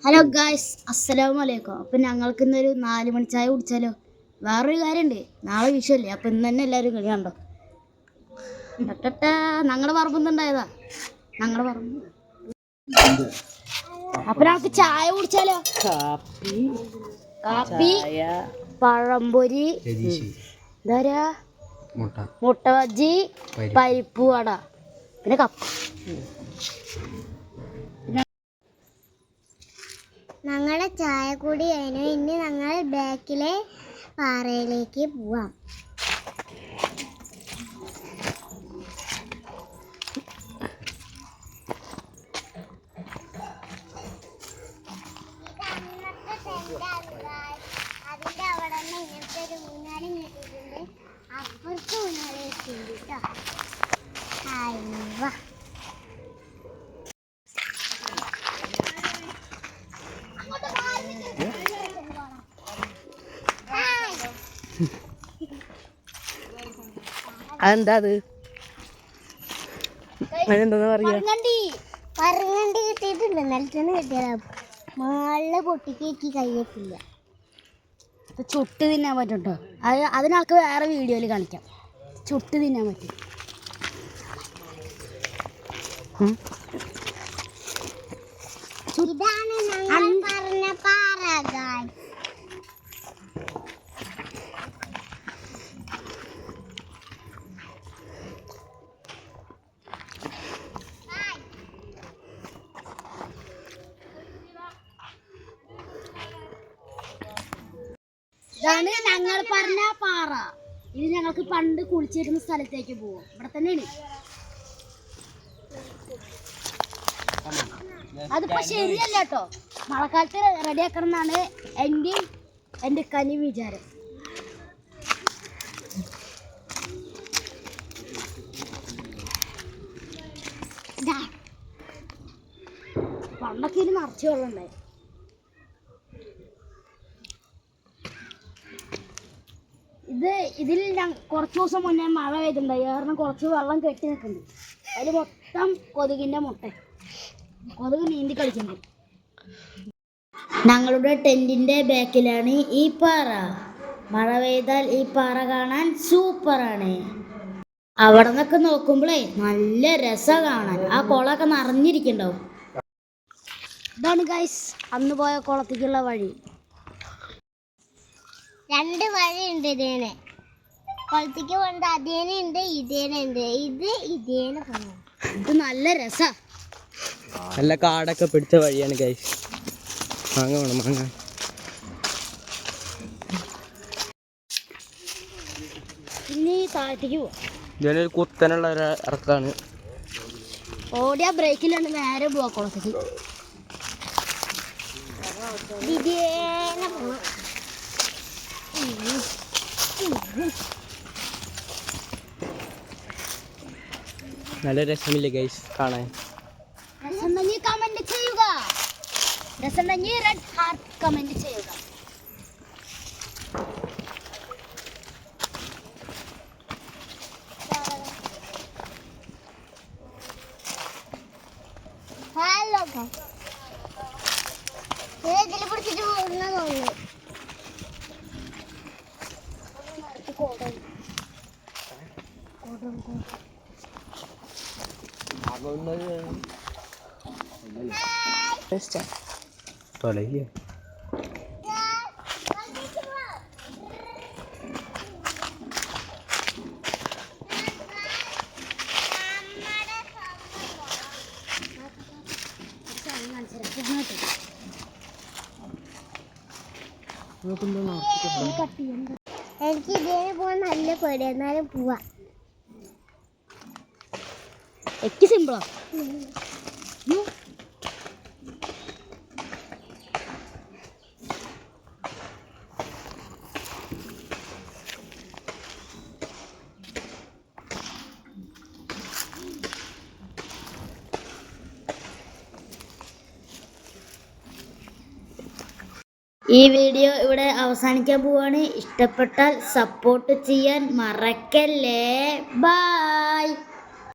Hello guys, അസ്സലാമു അലൈക്കും. അപ്പം ഞങ്ങൾക്ക് ഇന്നൊരു 4 മണി ചായ കുടിച്ചാലോ? വേറൊരു കാര്യമുണ്ട്, നാളെ വിഷുവല്ലേ. അപ്പം ഇന്ന് തന്നെ എല്ലാവരും കളി കണ്ടോ. ഞങ്ങളുടെ പറമ്പുണ്ടായതാ, ഞങ്ങളുടെ പറമ്പ്. അപ്പം ഞങ്ങൾക്ക് ചായ കുടിച്ചാലോ? കാപ്പി, പഴംപൊരി, മുട്ട ബജ്ജി, പരിപ്പ് വട, പിന്നെ കപ്പ. ഞങ്ങളുടെ ചായ കൂടി കഴിഞ്ഞു. ഇനി ഞങ്ങൾ ബാക്കിലെ പാറയിലേക്ക് പോവാം. അതിൻ്റെ അവിടെ നിന്ന് ഇങ്ങനത്തെ ഒരു ഊഞ്ഞാലും കെട്ടിയിട്ടുണ്ട്. അപ്പുറത്ത് ഊഞ്ഞാലും വെച്ചിട്ടുണ്ട് കേട്ടോ. അയ്യോ, അതെന്താ അത്? അതെന്താ പറയാ? പറങ്ങണ്ടി കിട്ടിയിട്ടുണ്ട്. നിലത്തുനിന്ന് കിട്ടിയതാ. മാളില് പൊട്ടിക്കേക്ക് കഴിയത്തില്ല. ചുട്ട് തിന്നാൻ പറ്റും കേട്ടോ. അതിനാൾക്ക് വേറെ വീഡിയോയിൽ കാണിക്കാം. ചുട്ട് തിന്നാൻ പറ്റും. ഇതാണ് ഞങ്ങൾ പറഞ്ഞ പാറ. ഇതാണ് ഞങ്ങൾ പറഞ്ഞ പാറ. ഇത് ഞങ്ങൾക്ക് പണ്ട് കുളിച്ചിരുന്ന സ്ഥലത്തേക്ക് പോവാം. ഇവിടെ തന്നെയാണ്. അതിപ്പോ ശരിയല്ല കേട്ടോ. മഴക്കാലത്ത് റെഡിയാക്കണം എന്നാണ് എൻ്റെ കനി വിചാരം. പണ്ടൊക്കെ ഇത് നിറച്ച് വെള്ളം ഉണ്ടായി. ഇതിൽ കുറച്ച് ദിവസം മുന്നേ മഴ പെയ്തിട്ടുണ്ടായി. കാരണം കുറച്ച് വെള്ളം കെട്ടി നിൽക്കുന്നുണ്ട്. അതിൽ മൊത്തം കൊതുകിൻ്റെ മുട്ട. കൊതുക് നീന്തി കളിക്കുന്നുണ്ട്. ഞങ്ങളുടെ ടെൻറ്റിൻ്റെ ബാക്കിലാണ് ഈ പാറ. മഴ പെയ്താൽ ഈ പാറ കാണാൻ സൂപ്പറാണ്. അവിടെ നിന്നൊക്കെ നോക്കുമ്പോഴേ നല്ല രസം കാണാൻ. ആ കുളമൊക്കെ നിറഞ്ഞിരിക്കുന്നുണ്ടാവും. ഇതാണ് ഗൈസ് അന്ന് പോയ കുളത്തേക്കുള്ള വഴി. 2 വഴിയുണ്ട്. ഇതേനെ കുളത്തേക്ക് പോകേണ്ട. അതേനുണ്ട്, ഇതേനുണ്ട്. ഇതേനെ പോകണം. ഇത് നല്ല രസാ. നല്ല കാടൊക്കെ പിടിച്ച വഴിയാണ് ഗൈസ്. മാങ്ങ വേണം, മാങ്ങ. ഇനി താഴത്തേക്ക് പോവാം. ഇതിനൊരു കുത്തനുള്ള ഒരു ഇറക്കാണ്. ഓടിയ ബ്രേക്കിലാണ് നേരെ പോവാ കുളത്തേക്ക്. ഇതേനെ പോകണം. നല്ല രസമില്ലേ ഗൈസ് കാണാൻ? രസമുണ്ടെങ്കിൽ കമന്റ് ചെയ്യുക. രസമുണ്ടെങ്കിൽ റെഡ് ഹാർട്ട് കമന്റ് ചെയ്യുക. ഹലോ, ഇതിൽ പിടിച്ചിട്ട് പോകുന്ന തോന്നുന്നു. എനിക്ക് ഇതേ പോകാൻ നല്ല പേടി. എന്നാലും പോവാ. എനിക്ക് സിമ്പിളാ. ഈ വീഡിയോ ഇവിടെ അവസാനിക്കാൻ പോവാണ്. ഇഷ്ടപ്പെട്ടാൽ സപ്പോർട്ട് ചെയ്യാൻ മറക്കല്ലേ. ബൈ.